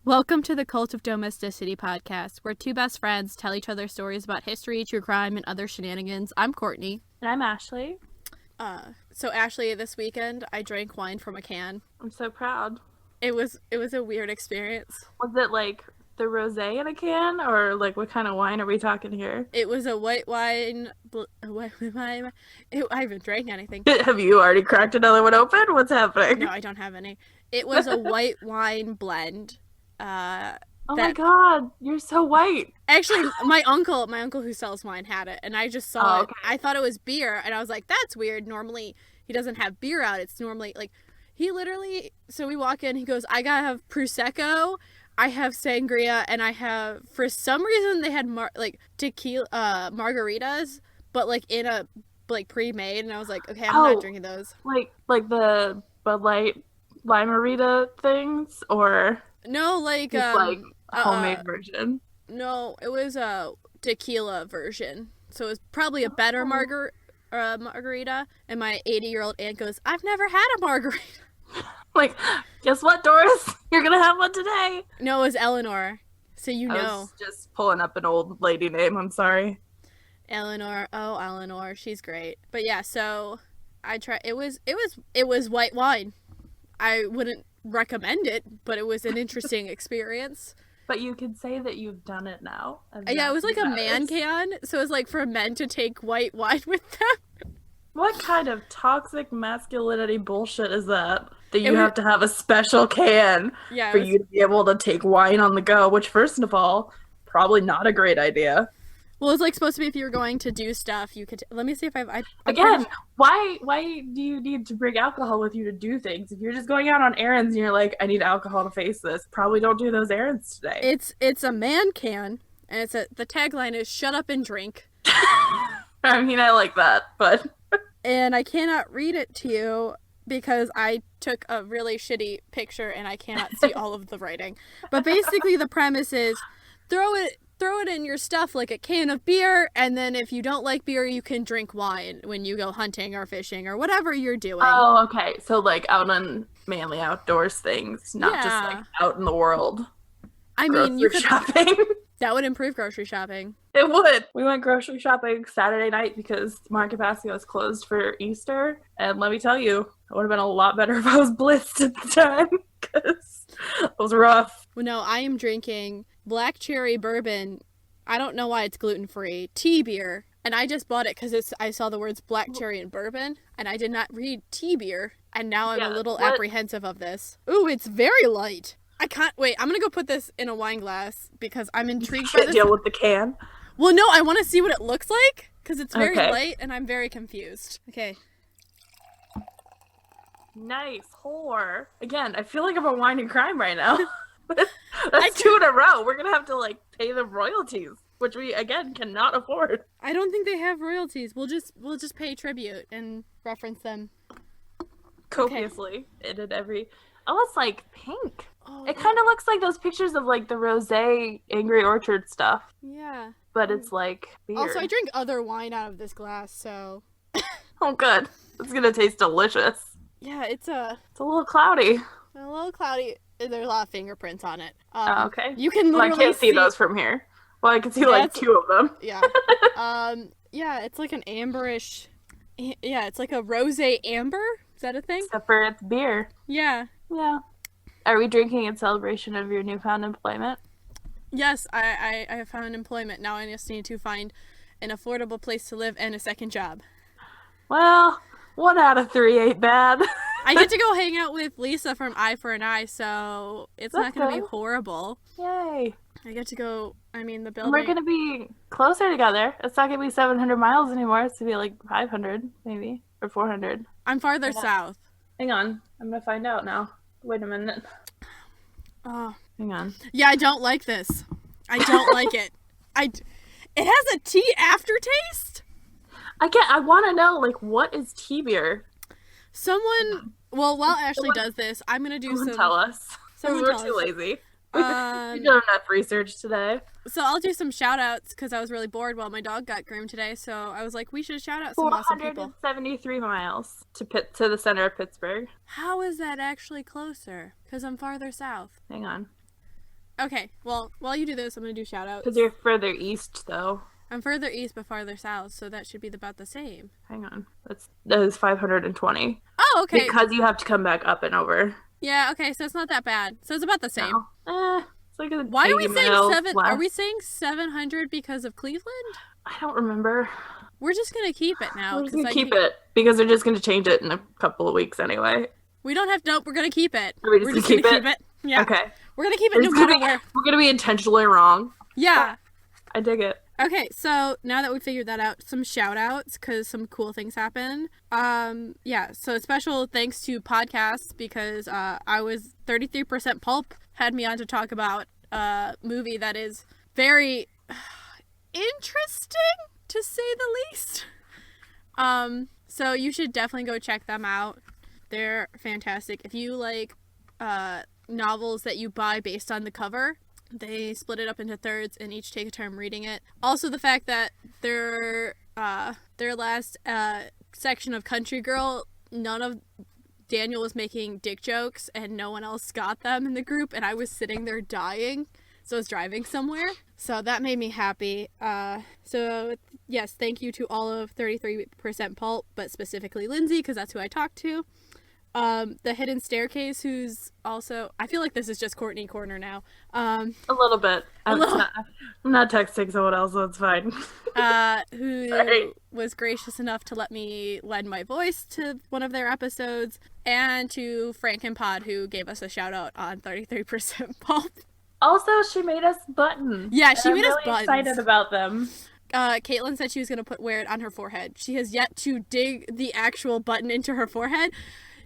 Welcome to the Cult of Domesticity podcast, where two best friends tell each other stories about history, true crime, and other shenanigans. I'm Courtney. And I'm Ashley. So Ashley, this weekend, I drank wine from a can. I'm so proud. It was a weird experience. Was it like the rosé in a can, or like what kind of wine are we talking here? It was a white wine. I haven't drank anything. Have you already cracked another one open? What's happening? No, I don't have any. It was a white wine blend. My god, you're so white. Actually, my uncle who sells wine had it, and I just saw it. Okay. I thought it was beer, and I was like, that's weird. Normally, he doesn't have beer out. It's normally, like, he literally, so we walk in, he goes, I gotta have Prosecco, I have Sangria, and I have, for some reason, they had, tequila, margaritas, but, like, in a, like, pre-made, and I was like, okay, I'm not drinking those. Like the Bud Light Limerita things, or... No, like, like homemade version. No, it was a tequila version. So it was probably a better margarita. And my 80-year-old aunt goes, I've never had a margarita. Like, guess what, Doris? You're gonna have one today. No, it was Eleanor. So you know. I was just pulling up an old lady name, I'm sorry. Eleanor. Oh, Eleanor. She's great. But yeah, so I tried. It was white wine. I wouldn't recommend it, but it was an interesting experience. But you could say that you've done it now. Yeah, it was like a man can, so it was like for men to take white wine with them. What kind of toxic masculinity bullshit is that? That you have to have a special can for you to be able to take wine on the go, which, first of all, probably not a great idea. Well, it's like supposed to be if you were going to do stuff, you could... Let me see if Again, why do you need to bring alcohol with you to do things? If you're just going out on errands and you're like, I need alcohol to face this, probably don't do those errands today. It's a man can, and the tagline is, shut up and drink. I mean, I like that, but... And I cannot read it to you because I took a really shitty picture and I cannot see all of the writing. But basically the premise is, throw it in your stuff like a can of beer, and then if you don't like beer, you can drink wine when you go hunting or fishing or whatever you're doing. Oh, okay. So, like, out on manly outdoors things, not just, like, out in the world. I mean, you could... shopping. That would improve grocery shopping. It would. We went grocery shopping Saturday night because Market Basket was closed for Easter, and let me tell you, it would have been a lot better if I was blitzed at the time, because it was rough. Well, no, I am drinking black cherry bourbon. I don't know why it's gluten-free. Tea beer. And I just bought it because I saw the words black cherry and bourbon, and I did not read tea beer. And now I'm a little apprehensive of this. Ooh, it's very light. I can't... Wait, I'm going to go put this in a wine glass because I'm intrigued by this. Deal with the can? Well, no, I want to see what it looks like because it's very light and I'm very confused. Okay. Nice. Whore. Again, I feel like I'm a wine and crime right now. That's 2 in a row. We're gonna have to like pay them royalties, which we again cannot afford. I don't think they have royalties. We'll just pay tribute and reference them copiously. Okay. Oh, it's like pink. Oh, it kind of looks like those pictures of like the rosé Angry Orchard stuff. Yeah. But it's like beer. Also, I drink other wine out of this glass, so. Oh, good. It's gonna taste delicious. Yeah, it's a little cloudy. A little cloudy. There's a lot of fingerprints on it. Okay. You can literally I can't see those from here. Well, I can see like 2 of them. Yeah. Yeah, it's like an amberish. Yeah, it's like a rosé amber. Is that a thing? Except for it's beer. Yeah. Yeah. Are we drinking in celebration of your newfound employment? Yes, I have found employment. Now I just need to find an affordable place to live and a second job. Well, 1 out of 3 ain't bad. I get to go hang out with Lisa from Eye for an Eye, so it's not going to be horrible. Yay. I get to go, the building. We're going to be closer together. It's not going to be 700 miles anymore. It's going to be like 500, maybe, or 400. I'm farther south. Hang on. I'm going to find out now. Wait a minute. Oh. Hang on. Yeah, I don't like this. I don't like it. It has a tea aftertaste? I want to know, like, what is tea beer? While Ashley does this, I'm going to do some... tell us. We're too lazy. We've done enough research today. So I'll do some shout-outs, because I was really bored while my dog got groomed today, so I was like, we should shout out some awesome people. 473 miles to the center of Pittsburgh. How is that actually closer? Because I'm farther south. Hang on. Okay, well, while you do this, I'm going to do shout-outs. Because you're further east, though. I'm further east but farther south, so that should be about the same. Hang on. That is 520. Oh, okay. Because you have to come back up and over. Yeah, okay, so it's not that bad. So it's about the same. No. It's like Why are we saying 7? Less. Are we saying 700 because of Cleveland? I don't remember. We're just going to keep it now. We're just going to keep it because they're just going to change it in a couple of weeks anyway. We don't have to. Nope, we're going to keep it. We're just going to keep it? Yeah. Okay. We're going to keep it no matter where. We're going to be intentionally wrong. Yeah. I dig it. Okay, so now that we figured that out, some shout-outs because some cool things happened. Yeah, so special thanks to podcasts because I was 33% Pulp had me on to talk about a movie that is very interesting, to say the least. So you should definitely go check them out. They're fantastic. If you like novels that you buy based on the cover, they split it up into thirds and each take a turn reading it. Also, the fact that their last section of Country Girl, none of Daniel was making dick jokes and no one else got them in the group, and I was sitting there dying. So I was driving somewhere. So that made me happy. So yes, thank you to all of 33% Pulp, but specifically Lindsay, because that's who I talked to. The Hidden Staircase, who's also, I feel like this is just Courtney Corner now. A little bit. I'm not texting someone else, so it's fine. Who was gracious enough to let me lend my voice to one of their episodes, and to Frank and Pod, who gave us a shout out on 33% Pulp. Also, she made us buttons. Yeah, she made us really buttons. Excited about them. Caitlin said she was going to wear it on her forehead. She has yet to dig the actual button into her forehead.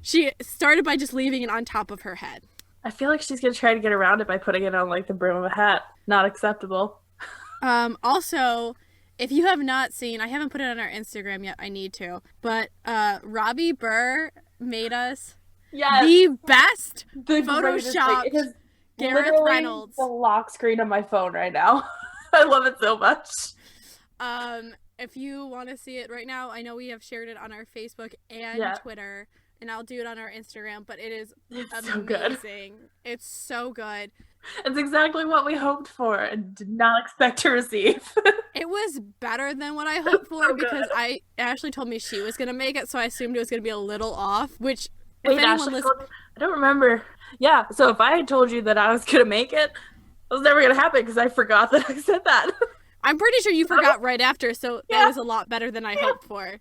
She started by just leaving it on top of her head. I feel like she's going to try to get around it by putting it on, like, the brim of a hat. Not acceptable. Also, if you have not seen, I haven't put it on our Instagram yet, I need to, but Robbie Burr made us the best Photoshop Gareth Reynolds. The lock screen on my phone right now. I love it so much. If you want to see it right now, I know we have shared it on our Facebook and Twitter, and I'll do it on our Instagram, but it's amazing. So good. It's so good. It's exactly what we hoped for and did not expect to receive. It was better than what I hoped for because Ashley told me she was going to make it, so I assumed it was going to be a little off, which if anyone I don't remember. Yeah, so if I had told you that I was going to make it, it was never going to happen because I forgot that I said that. I'm pretty sure you forgot right after, so that was a lot better than I hoped for.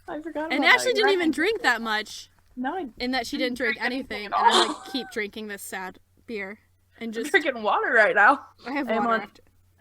I forgot about And Ashley didn't even drink that much. No, in that she didn't drink anything. And I keep drinking this sad beer. And just I'm drinking water right now. I have water.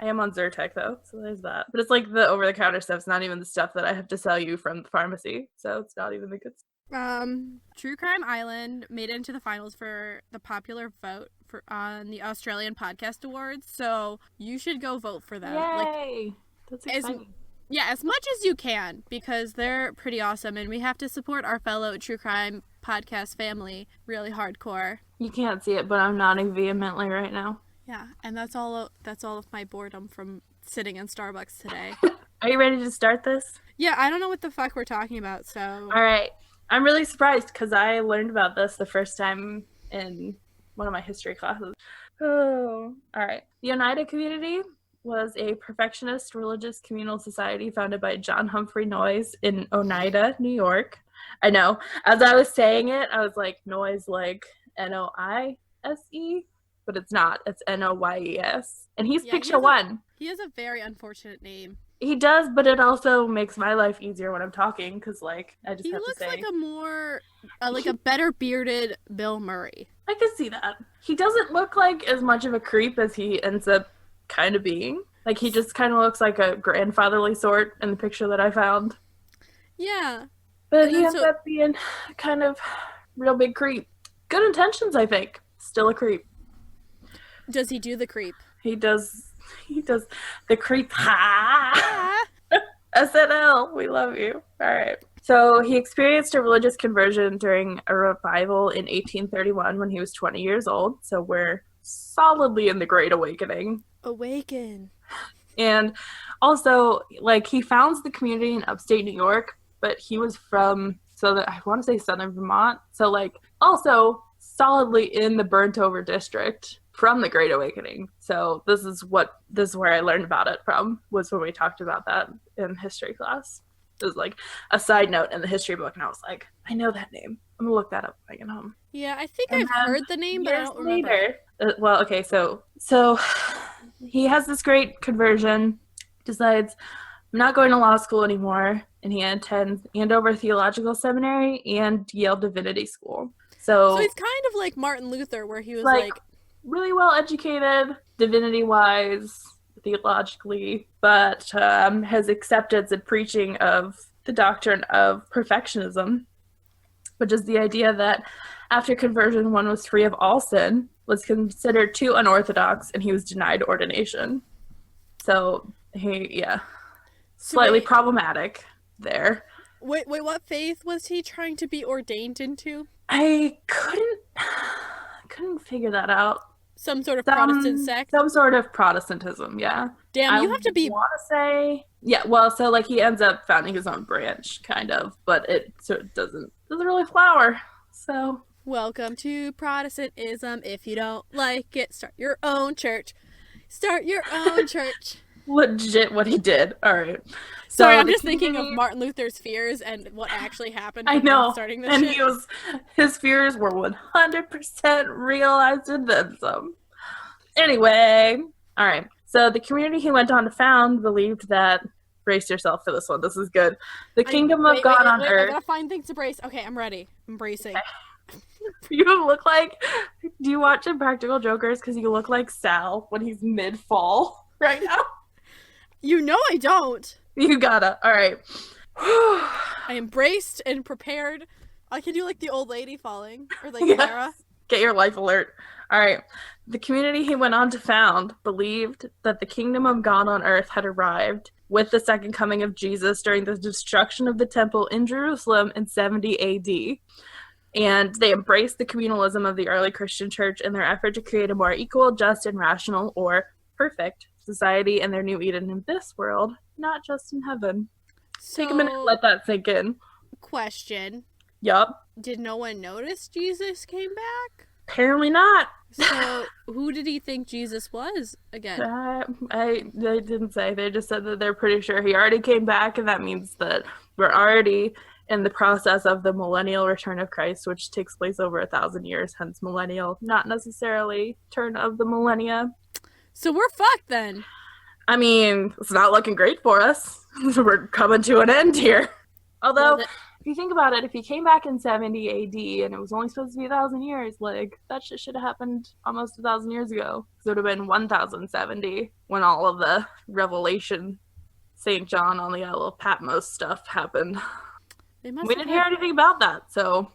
I am on Zyrtec though, so there's that. But it's like the over-the-counter stuff. It's not even the stuff that I have to sell you from the pharmacy, so it's not even the good stuff. True Crime Island made it into the finals for the popular vote on the Australian Podcast Awards, so you should go vote for them. Yay! That's exciting. As much as you can, because they're pretty awesome, and we have to support our fellow True Crime podcast family really hardcore. You can't see it, but I'm nodding vehemently right now. Yeah, and that's all of my boredom from sitting in Starbucks today. Are you ready to start this? Yeah, I don't know what the fuck we're talking about, so... All right. I'm really surprised, because I learned about this the first time in one of my history classes. Oh, all right. The Oneida community was a perfectionist religious communal society founded by John Humphrey Noyes in Oneida, New York. I know. As I was saying it, I was like, Noyes, like Noise, but it's not. It's Noyes. And he's picture one. He has a very unfortunate name. He does, but it also makes my life easier when I'm talking, because, like, I just have to say... He looks like a more, a better bearded Bill Murray. I can see that. He doesn't look like as much of a creep as he ends up kind of being. Like, he just kind of looks like a grandfatherly sort in the picture that I found. Yeah. But he ends up being kind of real big creep. Good intentions, I think. Still a creep. Does he do the creep? He does the creep. Ha! SNL, we love you. All right. So he experienced a religious conversion during a revival in 1831 when he was 20 years old. So we're solidly in the Great Awakening. Awaken. And also, like, he founds the community in upstate New York, but he was from I want to say southern Vermont. So, like, also solidly in the burnt over district. from the Great Awakening. So this is where I learned about it from, was when we talked about that in history class. It was like a side note in the history book, and I was like, I know that name. I'm gonna look that up when I get home. Yeah, I think I've heard the name, but I don't remember. Well, okay, so he has this great conversion, decides I'm not going to law school anymore, and he attends Andover Theological Seminary and Yale Divinity School. So he's kind of like Martin Luther, where he was like really well educated, divinity-wise, theologically, but has accepted the preaching of the doctrine of perfectionism, which is the idea that after conversion, one was free of all sin, was considered too unorthodox, and he was denied ordination. So slightly problematic there. Wait, what faith was he trying to be ordained into? I couldn't figure that out. Some sort of Protestant sect? Some sort of Protestantism, yeah. Damn, you have to be... I want to say... Yeah, well, so, like, he ends up founding his own branch, kind of, but it sort of doesn't really flower, so... Welcome to Protestantism. If you don't like it, start your own church. Start your own church. Legit what he did. All right. Sorry, I'm just thinking of Martin Luther's fears and what actually happened. I know. Starting this and shit. His fears were 100% realized and then some. Anyway, all right. So the community he went on to found believed that, brace yourself for this one. This is good. The kingdom of God on earth. I gotta find things to brace. Okay, I'm ready. I'm bracing. Okay. You look like. Do you watch Impractical Jokers? Because you look like Sal when he's mid-fall right now. You know I don't. You gotta. All right. I am braced and prepared. I can do like the old lady falling. Or like Clara. Get your life alert. All right. The community he went on to found believed that the kingdom of God on earth had arrived with the second coming of Jesus during the destruction of the temple in Jerusalem in 70 AD. And they embraced the communalism of the early Christian church in their effort to create a more equal, just, and rational, or perfect society in their new Eden in this world, not just in heaven. So, take a minute to let that sink in. Question. Yup. Did no one notice Jesus came back? Apparently not. So, who did he think Jesus was again? They didn't say. They just said that they're pretty sure he already came back, and that means that we're already in the process of the millennial return of Christ, which takes place over 1,000 years, hence millennial, not necessarily turn of the millennia. So we're fucked then. I mean, it's not looking great for us. We're coming to an end here. Although, if you think about it, if he came back in 70 AD and it was only supposed to be 1,000 years, like, that shit should have happened almost 1,000 years ago. So it would have been 1,070 when all of the Revelation, St. John on the Isle of Patmos stuff happened. We didn't hear anything about that, so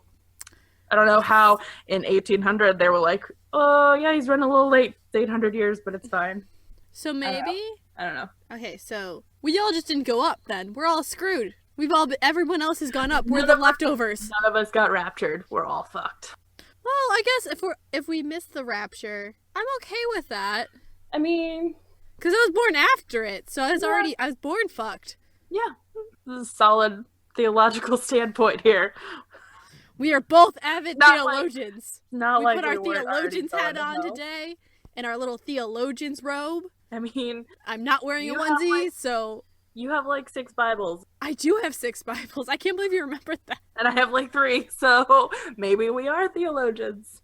I don't know how in 1800 they were like, oh, yeah, he's running a little late. It's 800 years, but it's fine. So maybe? I don't know. Okay, so we all just didn't go up then. We're all screwed. Everyone else has gone up. We're the leftovers. None of us got raptured. We're all fucked. Well, I guess if we missed the rapture, I'm okay with that. I mean, because I was born after it, so I was born fucked. Yeah, this is a solid theological standpoint here. We are both avid theologians. We put our theologian's hat on today and our little theologian's robe. I mean, I'm not wearing a onesie, so... You have 6 Bibles. I do have 6 Bibles. I can't believe you remembered that. And I have 3, so maybe we are theologians.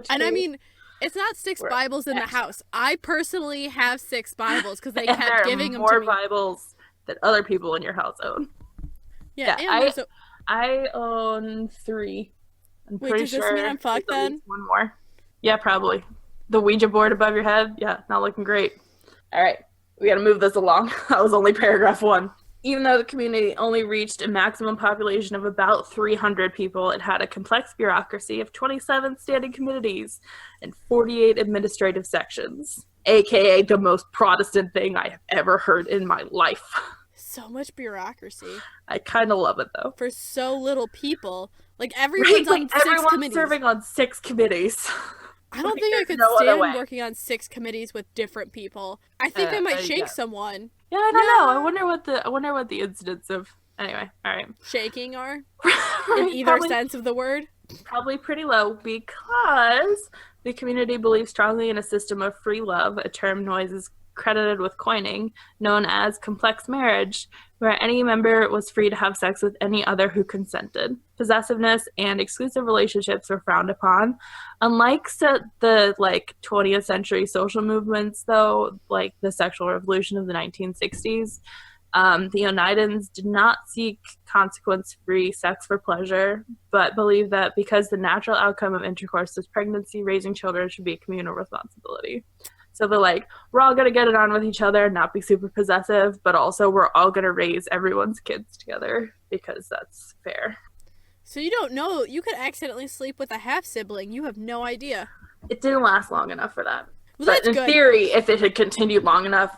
I mean, it's not 6 Bibles in the house. I personally have 6 Bibles because they kept giving them to me. More Bibles that other people in your house own. Yeah, I own 3. I'm pretty sure. Does this mean I'm fucked then? One more. Yeah, probably. The Ouija board above your head? Yeah, not looking great. All right, we gotta move this along. That was only paragraph 1. Even though the community only reached a maximum population of about 300 people, it had a complex bureaucracy of 27 standing committees and 48 administrative sections, aka the most Protestant thing I have ever heard in my life. So much bureaucracy. I kind of love it, though. For so little people. Everyone's on 6 committees. Everyone's serving on 6 committees. I don't think I could stand working on 6 committees with different people. I think I might shake someone. Yeah, I don't know. I wonder what the incidents of... Anyway, all right. Shaking are? In either sense of the word? Probably pretty low because The community believes strongly in a system of free love, a term Noyes is credited with coining, known as complex marriage, where any member was free to have sex with any other who consented. Possessiveness and exclusive relationships were frowned upon. Unlike the 20th century social movements, though, like the sexual revolution of the 1960s, the Oneidans did not seek consequence-free sex for pleasure, but believed that because the natural outcome of intercourse is pregnancy, raising children should be a communal responsibility. So they're like, we're all going to get it on with each other, not be super possessive, but also we're all going to raise everyone's kids together because that's fair. So you don't know. You could accidentally sleep with a half-sibling. You have no idea. It didn't last long enough for that. Well, but that's in good. theory, if it had continued long enough.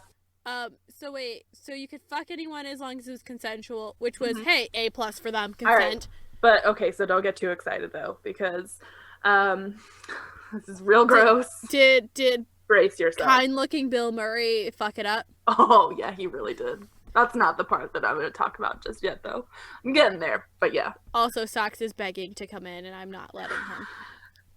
So wait. So you could fuck anyone as long as it was consensual, which was, hey, A+ for them, consent. Right. But, okay, so don't get too excited, though, because this is real gross. Did brace yourself. Kind-looking Bill Murray fuck it up? Oh, yeah, he really did. That's not the part that I'm going to talk about just yet, though. I'm getting there, but yeah. Also, Socks is begging to come in, and I'm not letting him.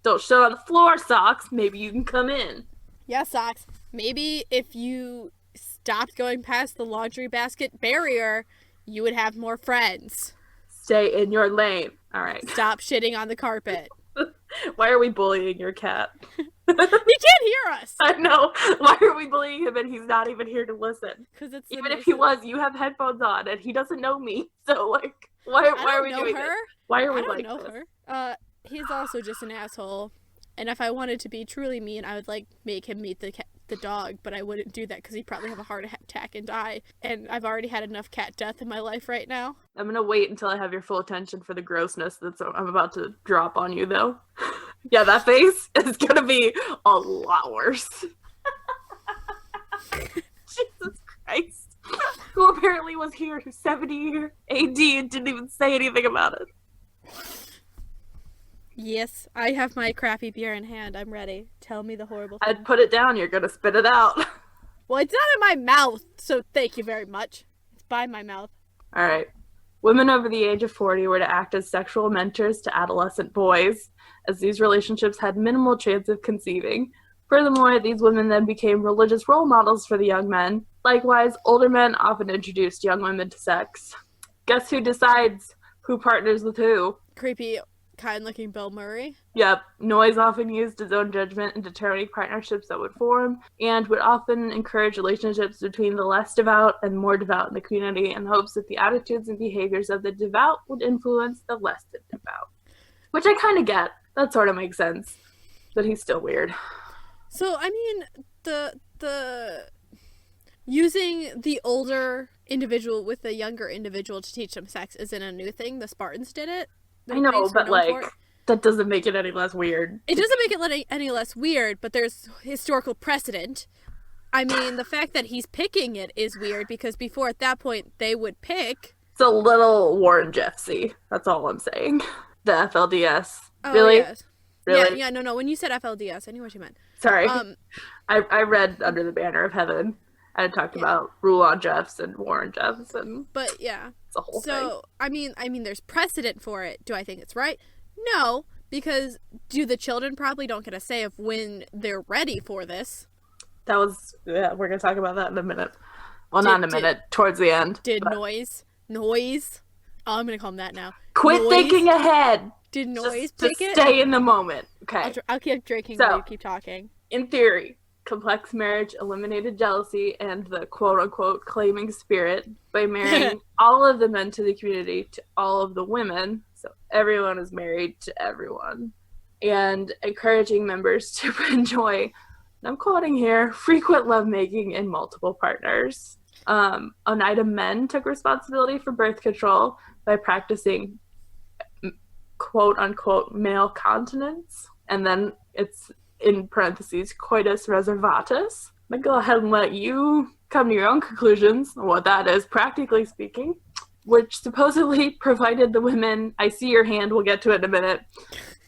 Don't shit on the floor, Socks. Maybe you can come in. Yeah, Socks. Maybe if you stopped going past the laundry basket barrier, you would have more friends. Stay in your lane. All right. Stop shitting on the carpet. Why are we bullying your cat? He can't hear us. I know. Why are we bullying him and he's not even here to listen? Because it's even if he was, you have headphones on and he doesn't know me. So like, why are we doing this? Why are we like this? I don't know her. He's also just an asshole. And if I wanted to be truly mean, I would like make him meet the dog, but I wouldn't do that because he'd probably have a heart attack and die. And I've already had enough cat death in my life right now. I'm gonna wait until I have your full attention for the grossness I'm about to drop on you, though. Yeah, that face is gonna be a lot worse. Jesus Christ. Who apparently was here 70 AD and didn't even say anything about it. Yes, I have my crappy beer in hand. I'm ready. Tell me the horrible thing. I'd put it down. You're gonna spit it out. Well, it's not in my mouth, so thank you very much. It's by my mouth. All right. Women over the age of 40 were to act as sexual mentors to adolescent boys, as these relationships had minimal chance of conceiving. Furthermore, these women then became religious role models for the young men. Likewise, older men often introduced young women to sex. Guess who decides who partners with who? Creepy, kind-looking Bill Murray. Yep. Noyes often used his own judgment in determining partnerships that would form, and would often encourage relationships between the less devout and more devout in the community in hopes that the attitudes and behaviors of the devout would influence the less devout. Which I kind of get. That sort of makes sense. But he's still weird. So, I mean, the using the older individual with the younger individual to teach them sex isn't a new thing. The Spartans did it. I know, but like, that doesn't make it any less weird. It doesn't make it any less weird, but there's historical precedent. I mean, the fact that he's picking it is weird, because before, at that point, they would pick. It's a little Warren Jeffsy. That's all I'm saying. The FLDS. Oh, really? Yes. Really? Yeah, no. When you said FLDS, I knew what you meant. Sorry. I read Under the Banner of Heaven. I talked about Rulon Jeffs and Warren Jeffs, and but yeah, it's a whole thing. So I mean, there's precedent for it. Do I think it's right? No, because the children probably don't get a say of when they're ready for this. We're gonna talk about that in a minute. Well, not in a minute. Towards the end. Noyes? Oh, I'm gonna call him that now. Quit thinking ahead. Did Noyes pick it? Stay in the moment. Okay. I'll keep drinking while you keep talking. In theory, complex marriage eliminated jealousy and the quote-unquote claiming spirit by marrying all of the men to the community to all of the women, so everyone is married to everyone, and encouraging members to enjoy, and I'm quoting here, frequent lovemaking and multiple partners. Oneida men took responsibility for birth control by practicing quote-unquote male continence, and then it's in parentheses, coitus reservatus. I'm going to go ahead and let you come to your own conclusions on what that is, practically speaking, which supposedly provided the women, I see your hand, we'll get to it in a minute,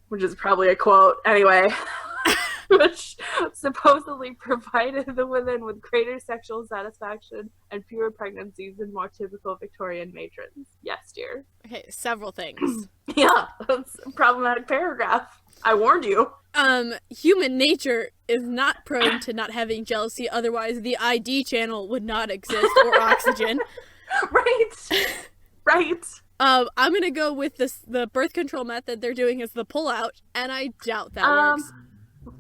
which is probably a quote, anyway, which supposedly provided the women with greater sexual satisfaction and fewer pregnancies than more typical Victorian matrons. Yes, dear. Okay, several things. Yeah, that's a problematic paragraph. I warned you. Human nature is not prone to not having jealousy, otherwise the ID channel would not exist, or oxygen. Right. I'm gonna go with the birth control method they're doing is the pull-out, and I doubt that works.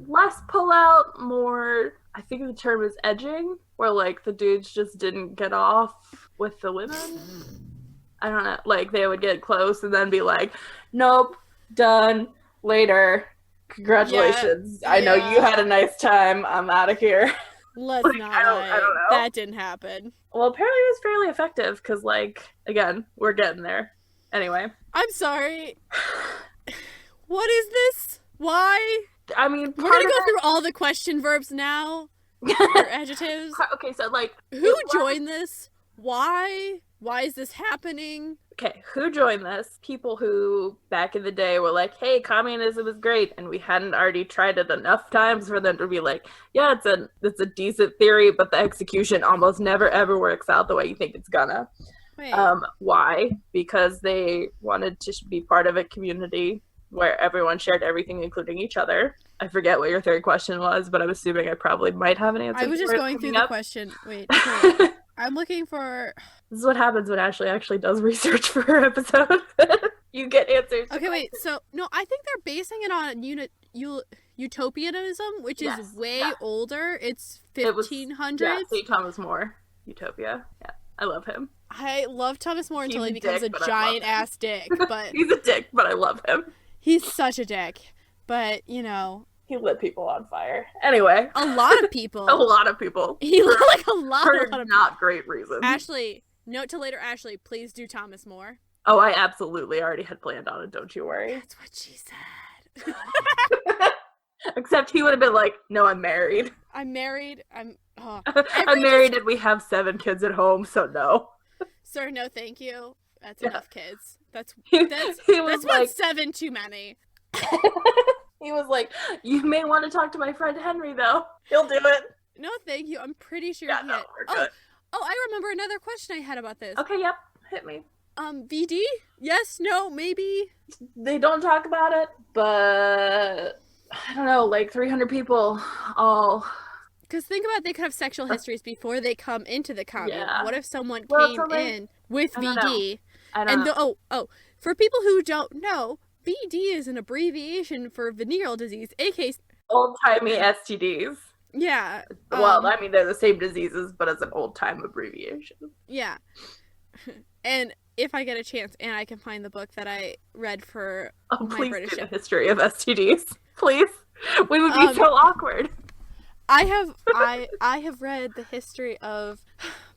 Less pull-out, more, I think the term is edging, where, like, the dudes just didn't get off with the women. I don't know, like, they would get close and then be like, nope, done, later, congratulations, I know you had a nice time, I'm out of here. Let's like, not I don't know. That didn't happen. Well, apparently it was fairly effective, because, like, again, we're getting there. Anyway. I'm sorry. What is this? Why? I mean, we're gonna go through all the question verbs now. Or adjectives. Okay, so, like... Who joined this? Why? Why is this happening? Okay, who joined this? People who, back in the day, were like, hey, communism is great, and we hadn't already tried it enough times for them to be like, yeah, it's a decent theory, but the execution almost never, ever works out the way you think it's gonna. Wait. Why? Because they wanted to be part of a community where everyone shared everything, including each other. I forget what your third question was, but I'm assuming I probably might have an answer. I was just going through the question. Wait. I'm looking for... This is what happens when Ashley actually does research for her episode. You get answers. Okay, wait. So, no, I think they're basing it on utopianism, which is way older. It's 1500s. Yeah, St. Thomas More. Utopia. Yeah, I love him. I love Thomas More until he becomes a giant-ass dick. But he's a dick, but I love him. He's such a dick. But, you know... He lit people on fire. Anyway. A lot of people. A lot of people. He lit like a lot of not great reasons. Ashley, note to later, Ashley, please do Thomas More. Oh, I absolutely already had planned on it, don't you worry. That's what she said. Except he would have been like, no, I'm married. I'm married. I'm married and we have 7 kids at home, so no. Sir, no thank you. That's enough kids. That's like 7 too many. He was like, you may want to talk to my friend Henry, though. He'll do it. No, thank you. I'm pretty sure he had... Oh, I remember another question I had about this. Okay, yep. Hit me. VD? Yes, no, maybe? They don't talk about it, but... I don't know, like 300 people all... Because think about it, they could have sexual histories before they come into the commune. Yeah. What if someone came in with VD? I don't know. For people who don't know... VD is an abbreviation for venereal disease, aka old-timey STDs. Yeah. Well, I mean, they're the same diseases, but it's an old-time abbreviation. Yeah. And if I get a chance and I can find the book that I read for my British do the history of STDs. Please. We would be so awkward. I have read the history of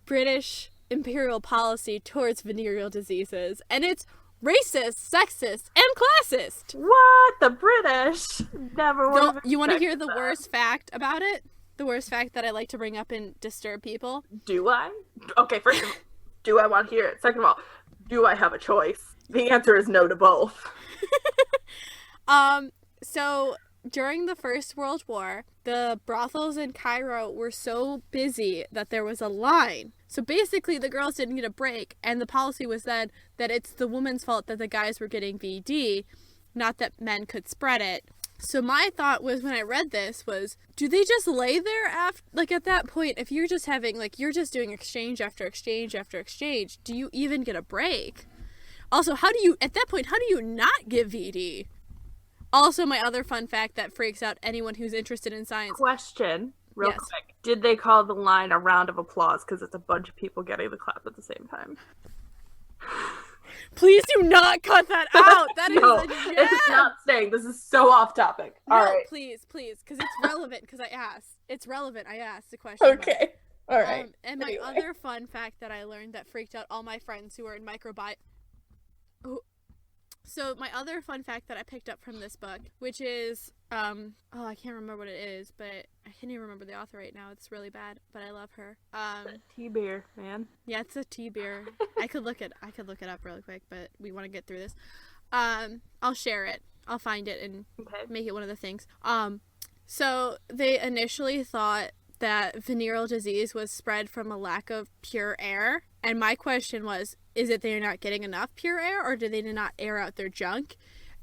British imperial policy towards venereal diseases, and it's racist, sexist, and classist. What? The British? Never would. You want to hear the worst fact about it? The worst fact that I like to bring up and disturb people? Do I? Okay, first of all, do I want to hear it? Second of all, do I have a choice? The answer is no to both. So during the First World War, the brothels in Cairo were so busy that there was a line. So basically, the girls didn't get a break, and the policy was then that it's the woman's fault that the guys were getting VD, not that men could spread it. So my thought was, when I read this, was, do they just lay there after, like, at that point, if you're just having, like, you're just doing exchange after exchange after exchange, do you even get a break? Also, at that point, how do you not give VD? Also, my other fun fact that freaks out anyone who's interested in science. Question. Real quick. Did they call the line a round of applause because it's a bunch of people getting the clap at the same time? Please do not cut that out. That no, is a gem. It's not staying. This is so off topic. No, all right. Please, because it's relevant. Because I asked. It's relevant. I asked the question. Okay. All right. And my other fun fact that I learned that freaked out all my friends who are in microbiome. So my other fun fact that I picked up from this book, which is, I can't remember what it is, but I can't even remember the author right now. It's really bad, but I love her. Tea beer, man. Yeah, it's a tea beer. I could look it up really quick, but we want to get through this. I'll share it. I'll find it and make it one of the things. So they initially thought that venereal disease was spread from a lack of pure air. And my question was, is it they're not getting enough pure air, or do they not air out their junk?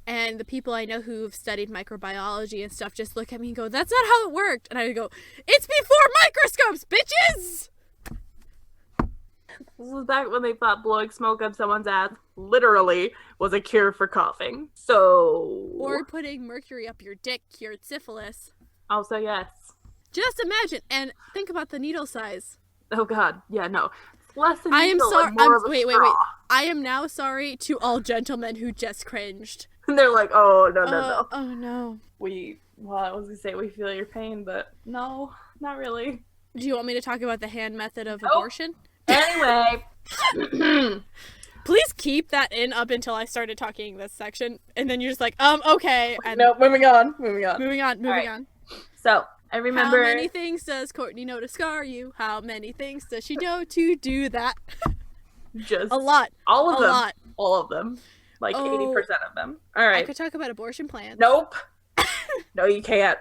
And the people I know who've studied microbiology and stuff just look at me and go, that's not how it worked. And I go, it's before microscopes, bitches! This was back when they thought blowing smoke up someone's ass literally was a cure for coughing. So... Or putting mercury up your dick cured syphilis. Also, yes. Just imagine, and think about the needle size. Oh god, yeah, no. It's less than I am sorry. Wait. straw. I am now sorry to all gentlemen who just cringed. And they're like, oh, no. Oh, no. I was gonna say we feel your pain, but no, not really. Do you want me to talk about the hand method of abortion? Anyway. Please keep that in up until I started talking this section, and then you're just like, okay. And no, moving on. Moving on. So, I remember... How many things does Courtney know to scar you? How many things does she know to do that? Just... A lot. All of them. Lot. All of them. Like 80% of them. All right. I could talk about abortion plans. Nope. No, you can't.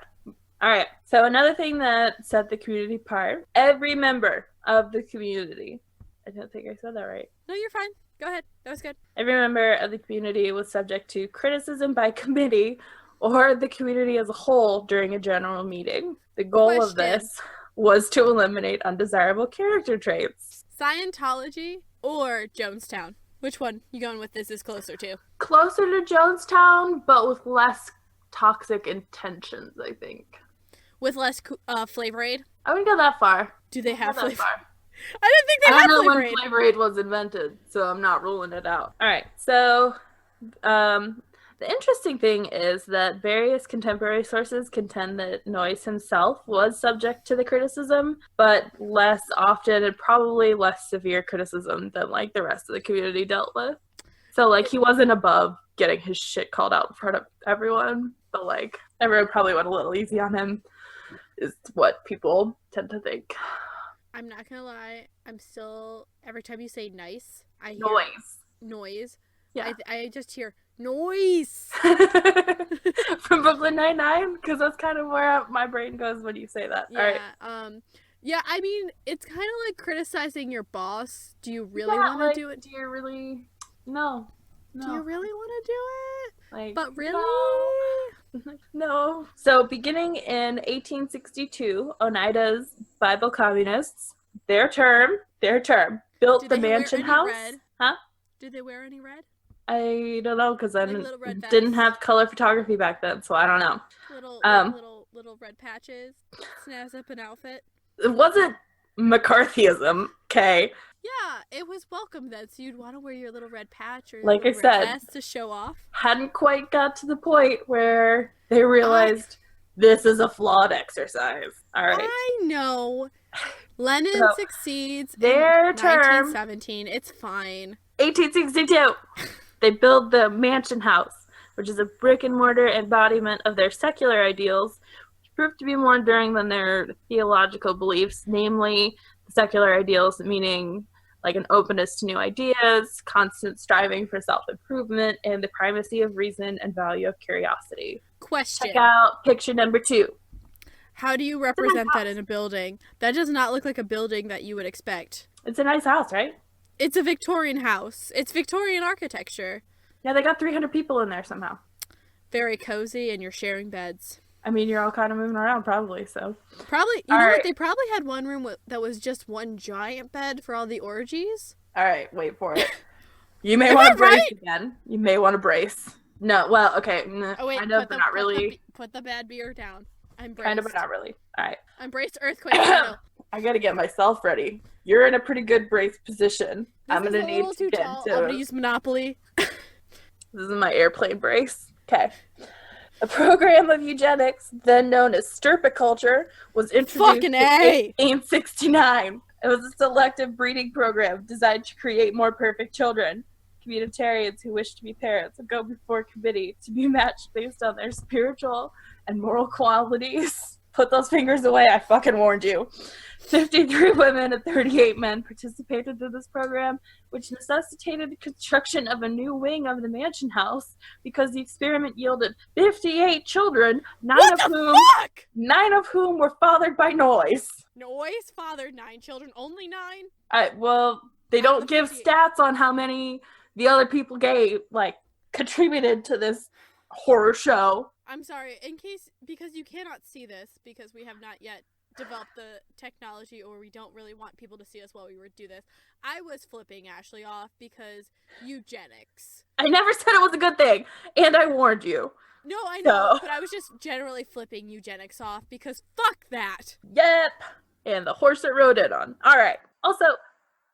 All right. So another thing that set the community apart, every member of the community, I don't think I said that right. No, you're fine. Go ahead. That was good. Every member of the community was subject to criticism by committee or the community as a whole during a general meeting. The goal of this was to eliminate undesirable character traits. Scientology or Jonestown? Which one you going with this is closer to? Closer to Jonestown, but with less toxic intentions, I think. With less Flavor Aid? I wouldn't go that far. Do they have Flavor Aid? I didn't think they had Flavor Aid. I don't know when Flavor Aid was invented, so I'm not ruling it out. All right, so the interesting thing is that various contemporary sources contend that Noyes himself was subject to the criticism, but less often and probably less severe criticism than like the rest of the community dealt with. So like he wasn't above getting his shit called out in front of everyone, but like everyone probably went a little easy on him is what people tend to think. I'm not gonna lie, I'm still, every time you say nice, I hear noise. Yeah. I just hear noise from Brooklyn Nine-Nine, because that's kind of where my brain goes when you say that. Yeah. All right. Yeah, I mean, it's kind of like criticizing your boss. Do you really want to do it? Do you really? No. Do you really want to do it? Like, but really? No. So, beginning in 1862, Oneida's Bible communists, their term, built the mansion house. Red? Huh? Did they wear any red? I don't know, because I didn't have color photography back then, so I don't know. Little red patches. Snazz up an outfit. It wasn't McCarthyism, okay? Yeah, it was welcome then, so you'd want to wear your little red patch or like I said, vest to show off. Hadn't quite got to the point where they realized this is a flawed exercise. All right. I know. Lenin succeeds their in term. 1917. It's fine. 1862. They build the mansion house, which is a brick and mortar embodiment of their secular ideals, which proved to be more enduring than their theological beliefs, namely the secular ideals, meaning like an openness to new ideas, constant striving for self-improvement, and the primacy of reason and value of curiosity. Question. Check out picture number 2. How do you represent that in a building? That does not look like a building that you would expect. It's a nice house, right? It's a Victorian house. It's Victorian architecture. Yeah, they got 300 people in there somehow. Very cozy, and you're sharing beds. I mean, you're all kind of moving around, probably, so. Probably, you know what? They probably had one room that was just one giant bed for all the orgies. All right, wait for it. You may want to brace again. You may want to brace. No, well, okay. Oh, wait, I know, but not really. Put the bad beer down. I'm braced. Kind of, but not really. All right. I'm braced earthquake. I gotta get myself ready. You're in a pretty good braced position. I'm gonna need to get into I'm gonna use Monopoly. This is my airplane brace. Okay. A program of eugenics, then known as stirpiculture, was introduced in 1869. It was a selective breeding program designed to create more perfect children. Communitarians who wish to be parents would go before a committee to be matched based on their spiritual and moral qualities. Put those fingers away, I fucking warned you. 53 women and 38 men participated in this program, which necessitated the construction of a new wing of the mansion house because the experiment yielded 58 children, nine of whom were fathered by Noyes. Noyes fathered 9 children, only 9? Well, they don't give stats on how many the other people contributed to this horror show. I'm sorry, because you cannot see this, because we have not yet developed the technology, or we don't really want people to see us while we do this. I was flipping Ashley off because eugenics. I never said it was a good thing, and I warned you. No, I know, but I was just generally flipping eugenics off because fuck that. Yep. And the horse it rode in on. All right. Also,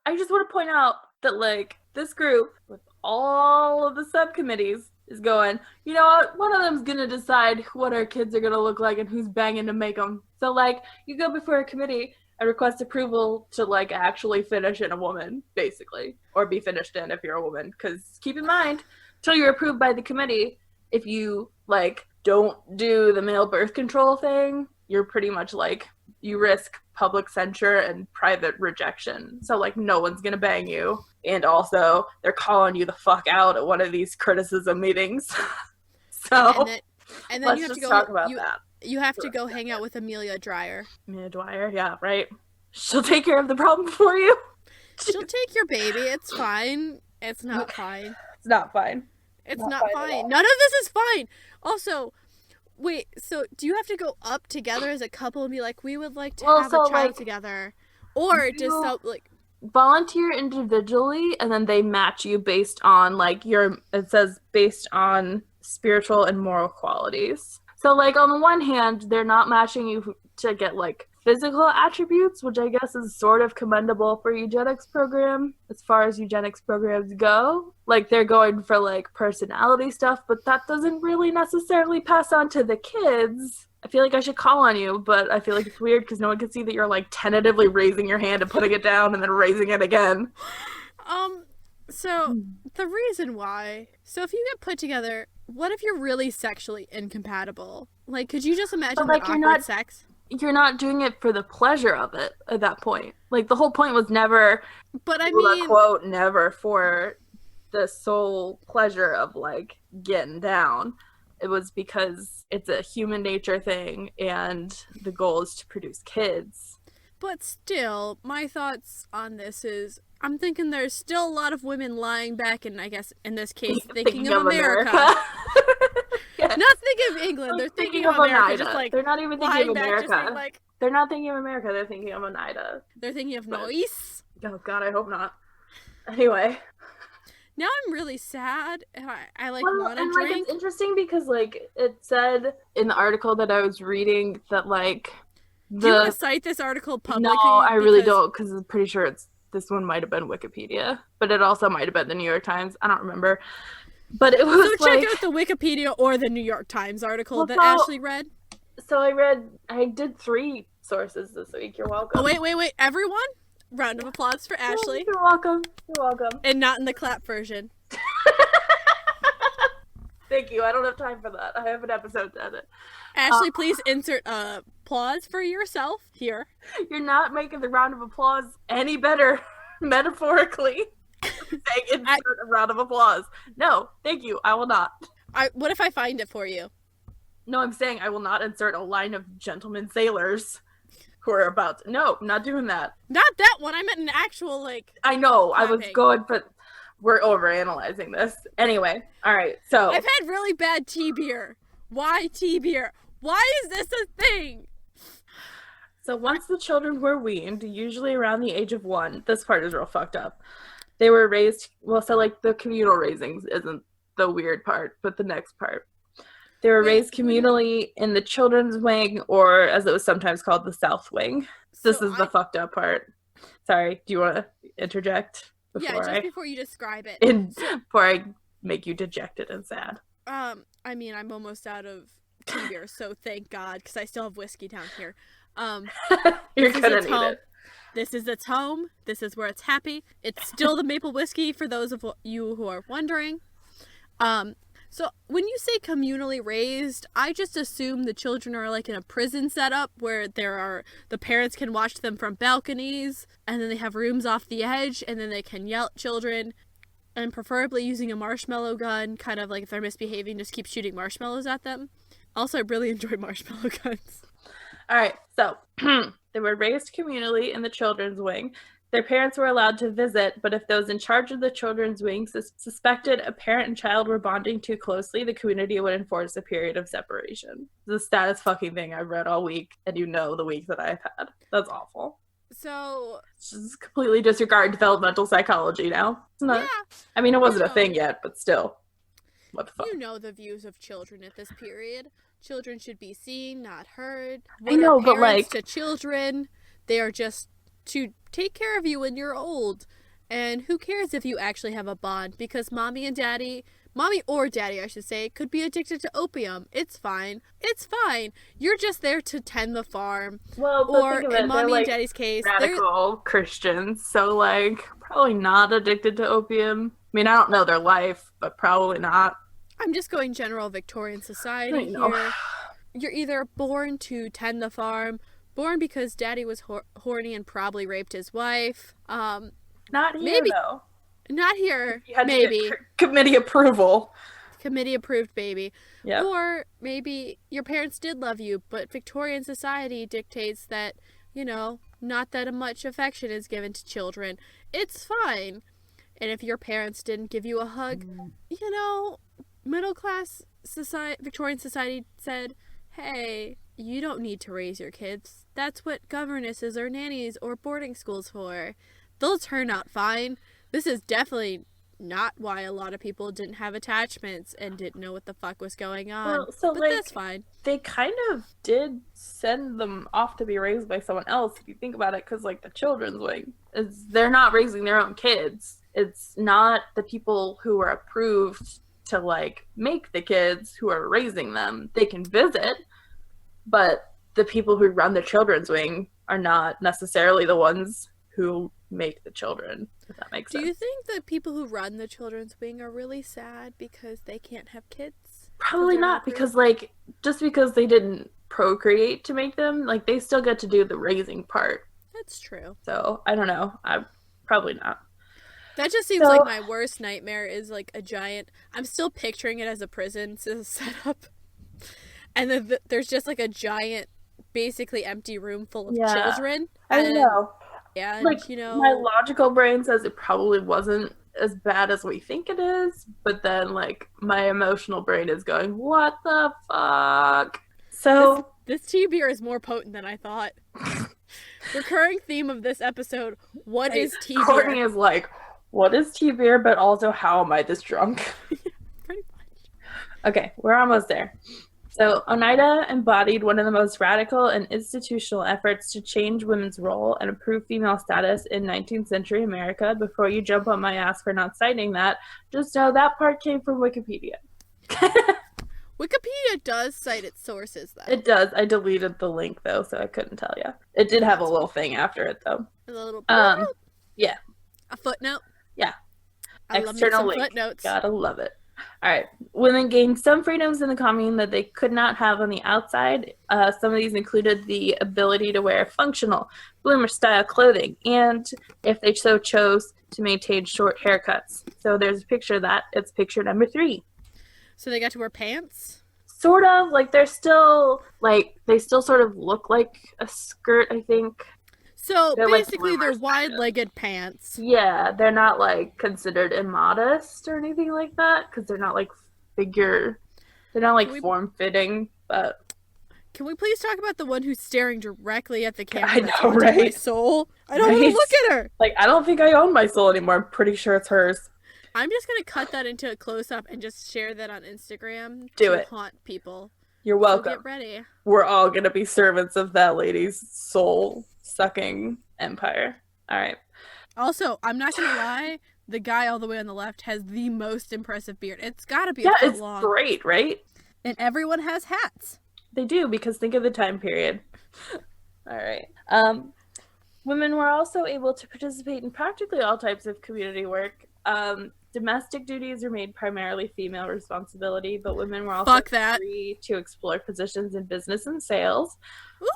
I just want to point out that, like, this group with all of the subcommittees is going, you know what, one of them's gonna decide what our kids are gonna look like and who's banging to make them. So, like, you go before a committee and request approval to, like, actually finish in a woman, basically. Or be finished in if you're a woman. Because keep in mind, until you're approved by the committee, if you, like, don't do the male birth control thing, you're pretty much, like, you risk public censure and private rejection. So, like, no one's gonna bang you. And also, they're calling you the fuck out at one of these criticism meetings. So, and then let's you have just to go, talk about that. You have to go hang out with Amelia Dwyer. Amelia Dwyer, yeah, right. She'll take care of the problem for you. She'll take your baby. It's fine. It's not fine. It's not fine. It's not fine. None of this is fine. Also, wait, so do you have to go up together as a couple and be like, we would like to have a child, like, together? Or just, like... volunteer individually, and then they match you based on, like, it says based on spiritual and moral qualities. So, like, on the one hand, they're not matching you to get, like, physical attributes, which I guess is sort of commendable for eugenics program, as far as eugenics programs go. Like, they're going for, like, personality stuff, but that doesn't really necessarily pass on to the kids. I feel like I should call on you, but I feel like it's weird because no one can see that you're, like, tentatively raising your hand and putting it down and then raising it again. So, the reason why... So, if you get put together, what if you're really sexually incompatible? Like, could you just imagine, like, awkward sex? You're not doing it for the pleasure of it at that point. Like, the whole point was never... But I mean... quote, never for the sole pleasure of, like, getting down. It was because it's a human nature thing, and the goal is to produce kids. But still, my thoughts on this is, I'm thinking there's still a lot of women lying back, and I guess in this case, thinking of America. Yes. Not thinking of England, they're thinking of America. Oneida. Just, like, they're not even thinking of America. Like, they're not thinking of America, they're thinking of Oneida. They're thinking of Noyes. Oh god, I hope not. Anyway. Now I'm really sad, and I want to drink. Like, it's interesting because, like, it said in the article that I was reading that, like, do you want to cite this article publicly? No, I really don't, because I'm pretty sure this one might have been Wikipedia, but it also might have been the New York Times. I don't remember. But it was so check out the Wikipedia or the New York Times article that Ashley read. So I did 3 sources this week. You're welcome. Oh, wait. Everyone? Round of applause for Ashley. You're welcome. You're welcome. And not in the clap version. Thank you. I don't have time for that. I have an episode to edit. Ashley, please insert applause for yourself here. You're not making the round of applause any better, metaphorically. Saying insert a round of applause. No, thank you. I will not. What if I find it for you? No, I'm saying I will not insert a line of gentlemen sailors who are about to... No, I'm not doing that. Not that one. I meant an actual, like... I know. Clapping. I was going for... We're overanalyzing this. Anyway, all right, so... I've had really bad tea beer. Why tea beer? Why is this a thing? So once the children were weaned, usually around the age of 1, this part is real fucked up. They were raised... Well, so, like, the communal raisings isn't the weird part, but the next part. They were raised communally in the children's wing, or as it was sometimes called, the south wing. This is the fucked up part. Sorry, do you want to interject? Before you describe it. Before I make you dejected and sad. I mean, I'm almost out of tea beer, so thank God, because I still have whiskey down here. You're gonna need it. This is its home. This is where it's happy. It's still the maple whiskey, for those of you who are wondering. So when you say communally raised, I just assume the children are like in a prison setup where the parents can watch them from balconies, and then they have rooms off the edge, and then they can yell at children, and preferably using a marshmallow gun, kind of like if they're misbehaving, just keep shooting marshmallows at them. Also, I really enjoy marshmallow guns. All right, so they were raised communally in the children's wing. Their parents were allowed to visit, but if those in charge of the children's wing suspected a parent and child were bonding too closely, the community would enforce a period of separation. The saddest fucking thing I've read all week, and the week that I've had. That's awful. So... Just completely disregard developmental psychology now. It's not, yeah. I mean, it wasn't a thing yet, but still. What the fuck? You know the views of children at this period. Children should be seen, not heard. I know, but like... to children, they are just to take care of you when you're old. And who cares if you actually have a bond? Because mommy or daddy, I should say, could be addicted to opium. It's fine. It's fine. You're just there to tend the farm. Well, or in mommy and daddy's case, radical Christians, so like probably not addicted to opium. I mean, I don't know their life, but probably not. I'm just going general Victorian society here. You're either born to tend the farm, born because daddy was horny and probably raped his wife. Not here, though. Not here, you had maybe. To get committee approval. Committee approved, baby. Yep. Or maybe your parents did love you, but Victorian society dictates that, not that much affection is given to children. It's fine. And if your parents didn't give you a hug, middle class Victorian society said, hey, you don't need to raise your kids. That's what governesses or nannies or boarding schools for. They'll turn out fine. This is definitely not why a lot of people didn't have attachments and didn't know what the fuck was going on. Well, but that's fine. They kind of did send them off to be raised by someone else, if you think about it, because, like, the children's wing, they're not raising their own kids. It's not the people who are approved to, like, make the kids who are raising them. They can visit, but the people who run the children's wing are not necessarily the ones who make the children, if that makes sense. Do you think the people who run the children's wing are really sad because they can't have kids? Probably not, because, like, just because they didn't procreate to make them, like, they still get to do the raising part. That's true. So, I don't know. Probably not. That just seems like my worst nightmare is, like, a giant... I'm still picturing it as a prison setup. And then there's just, like, a giant, basically empty room full of children. I know. Yeah, like, my logical brain says it probably wasn't as bad as we think it is, but then, like, my emotional brain is going, what the fuck? So... This tea beer is more potent than I thought. Recurring theme of this episode, what is tea beer? Courtney is like, what is tea beer, but also how am I this drunk? Pretty much. Okay, we're almost there. So Oneida embodied one of the most radical and institutional efforts to change women's role and improve female status in 19th century America. Before you jump on my ass for not citing that, just know that part came from Wikipedia. Wikipedia does cite its sources, though. It does. I deleted the link, though, so I couldn't tell you. It did have a little thing after it, though. A little yeah. A footnote? Yeah. I External love link. Footnotes. Gotta love it. All right. Women gained some freedoms in the commune that they could not have on the outside. Some of these included the ability to wear functional, bloomer-style clothing, and, if they so chose, to maintain short haircuts. So there's a picture of that. It's picture number 3. So they got to wear pants? Sort of. Like, they still sort of look like a skirt, I think. So basically they're wide-legged pants. Yeah, they're not, like, considered immodest or anything like that, because they're not, like, they're not, like, form-fitting, but... Can we please talk about the one who's staring directly at the camera? I know, right? My soul. I don't want to look at her. Like, I don't think I own my soul anymore. I'm pretty sure it's hers. I'm just going to cut that into a close-up and just share that on Instagram. Do it. Haunt people. You're welcome. So get ready. We're all going to be servants of that lady's soul-sucking empire. All right. Also, I'm not going to lie. The guy all the way on the left has the most impressive beard. It's got to be a foot long. Yeah, it's great, right? And everyone has hats. They do, because think of the time period. All right. Women were also able to participate in practically all types of community work. Domestic duties were made primarily female responsibility, but women were also free to explore positions in business and sales,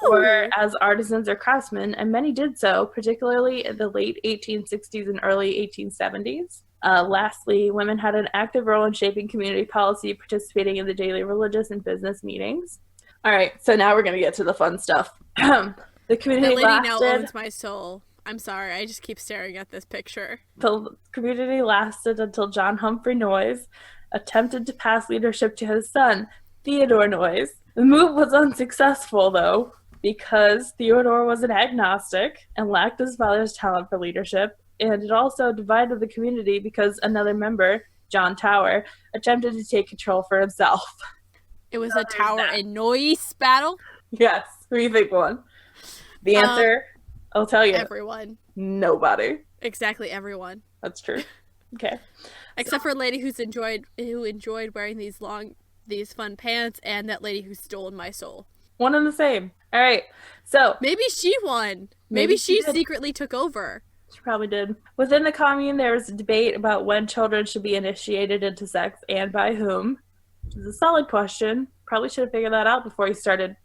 or as artisans or craftsmen, and many did so, particularly in the late 1860s and early 1870s. Lastly, women had an active role in shaping community policy, participating in the daily religious and business meetings. All right, so now we're going to get to the fun stuff. The community now owns my soul. I'm sorry, I just keep staring at this picture. The community lasted until John Humphrey Noyes attempted to pass leadership to his son, Theodore Noyes. The move was unsuccessful, though, because Theodore was an agnostic and lacked his father's talent for leadership, and it also divided the community because another member, John Tower, attempted to take control for himself. It was a Tower and Noyes battle? Yes. Who do you think won? The answer, I'll tell you. Everyone. Nobody. Exactly everyone. That's true. Okay. Except for a lady who enjoyed wearing these fun pants, and that lady who stole my soul. One and the same. All right. So maybe she won. Maybe she secretly took over. She probably did. Within the commune, there was a debate about when children should be initiated into sex and by whom. It's a solid question. Probably should have figured that out before he started,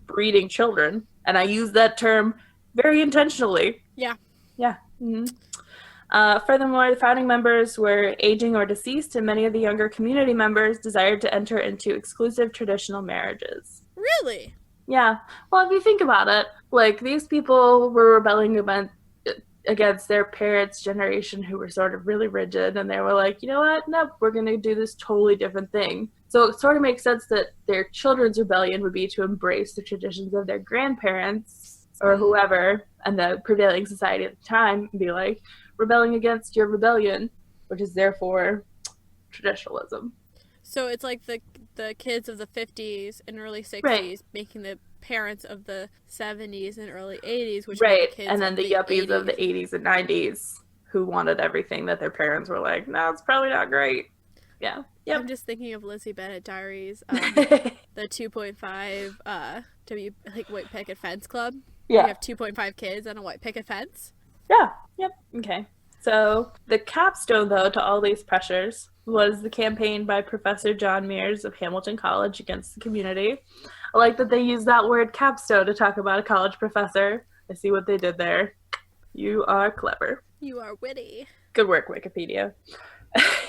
breeding children. And I use that term very intentionally. Yeah. Yeah. Mm-hmm. Furthermore, the founding members were aging or deceased, and many of the younger community members desired to enter into exclusive traditional marriages. Really? Yeah. Well, if you think about it, like, these people were rebelling against their parents' generation who were sort of really rigid, and they were like, you know what? Nope, we're going to do this totally different thing. So it sort of makes sense that their children's rebellion would be to embrace the traditions of their grandparents or whoever and the prevailing society at the time and be like, rebelling against your rebellion, which is therefore traditionalism. So it's like the kids of the 50s and early 60s making the parents of the 70s and early 80s, which right, the kids and then the yuppies 80s. Of the 80s and 90s who wanted everything that their parents were like, no, it's probably not great. Yeah. Yep. I'm just thinking of Lizzie Bennet Diaries, the 2.5 white picket fence club. Yeah. You have 2.5 kids on a white picket fence. Yeah. Yep. Okay. So the capstone, though, to all these pressures was the campaign by Professor John Mears of Hamilton College against the community. I like that they use that word capstone to talk about a college professor. I see what they did there. You are clever. You are witty. Good work, Wikipedia.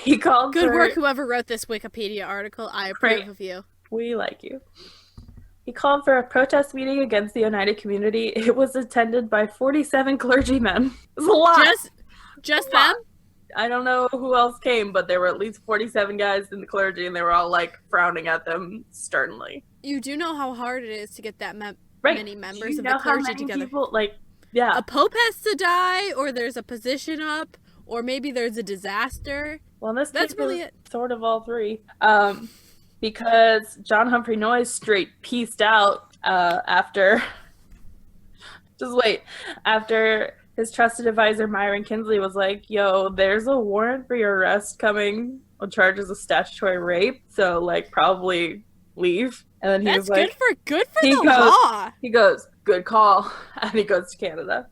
He called Good work, whoever wrote this Wikipedia article. I approve of you. We like you. He called for a protest meeting against the Oneida community. It was attended by 47 clergymen. It was a lot. Just them? I don't know who else came, but there were at least 47 guys in the clergy, and they were all, like, frowning at them sternly. You do know how hard it is to get that many members of the clergy together. People, yeah. A pope has to die, or there's a position up, or maybe there's a disaster. Well, that's really it. Sort of all three. Because John Humphrey Noyes straight peaced out after his trusted advisor Myron Kinsley was like, yo, there's a warrant for your arrest coming on charges of statutory rape, so, like, probably leave. And then he was like, good for the law. He goes, good call. And he goes to Canada.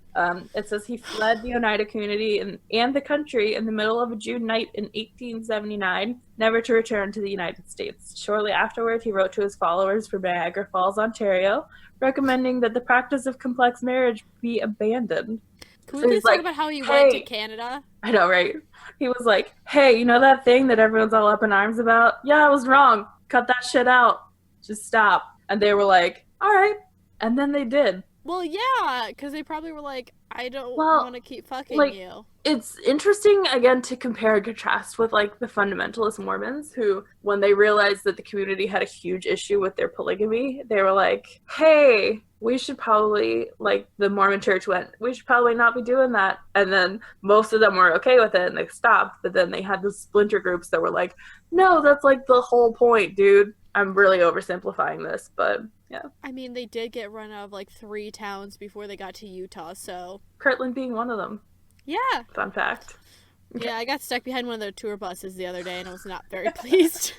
It says he fled the Oneida community and the country in the middle of a June night in 1879, never to return to the United States. Shortly afterward, he wrote to his followers from Niagara Falls, Ontario, recommending that the practice of complex marriage be abandoned. Can we please talk about how he went to Canada? I know, right? He was like, hey, you know that thing that everyone's all up in arms about? Yeah, I was wrong. Cut that shit out. Just stop. And they were like, all right. And then they did. Well, yeah, because they probably were like, I don't want to keep fucking you. It's interesting, again, to compare and contrast with, like, the fundamentalist Mormons who, when they realized that the community had a huge issue with their polygamy, they were like, hey, we should probably, like, the Mormon church went, we should probably not be doing that. And then most of them were okay with it and they stopped. But then they had the splinter groups that were like, no, that's, like, the whole point, dude. I'm really oversimplifying this, but yeah. I mean, they did get run out of, like, 3 towns before they got to Utah, so. Kirtland being one of them. Yeah. Fun fact. Okay. Yeah, I got stuck behind one of their tour buses the other day and I was not very pleased.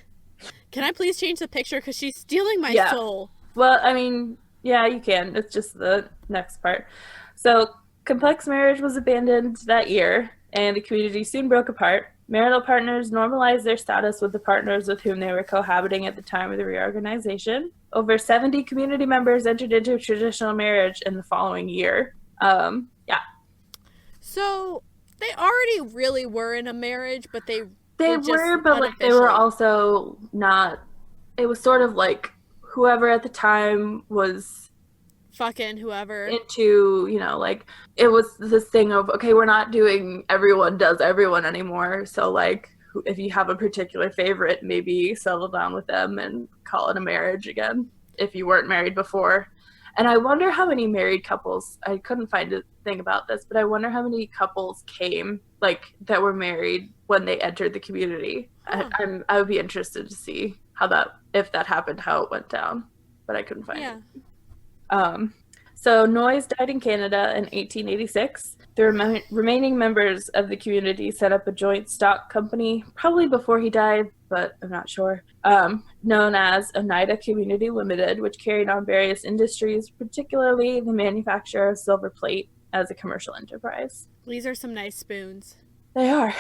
Can I please change the picture? Because she's stealing my soul. Well, I mean, yeah, you can. It's just the next part. So, complex marriage was abandoned that year, and the community soon broke apart. Marital partners normalized their status with the partners with whom they were cohabiting at the time of the reorganization. Over 70 community members entered into traditional marriage in the following year. Yeah. So they already really were in a marriage, but they were, but like they were also not. It was sort of like whoever at the time was fucking whoever. Into, you know, like, it was this thing of, okay, we're not doing everyone does everyone anymore. So, like, if you have a particular favorite, maybe settle down with them and call it a marriage again if you weren't married before. And I wonder how many married couples, I couldn't find a thing about this, but I wonder how many couples came, like, that were married when they entered the community. I would be interested to see if that happened, how it went down, but I couldn't find it. So Noyes died in Canada in 1886. The remaining members of the community set up a joint stock company, probably before he died, but I'm not sure, known as Oneida Community Limited, which carried on various industries, particularly the manufacture of silver plate as a commercial enterprise. These are some nice spoons. They are.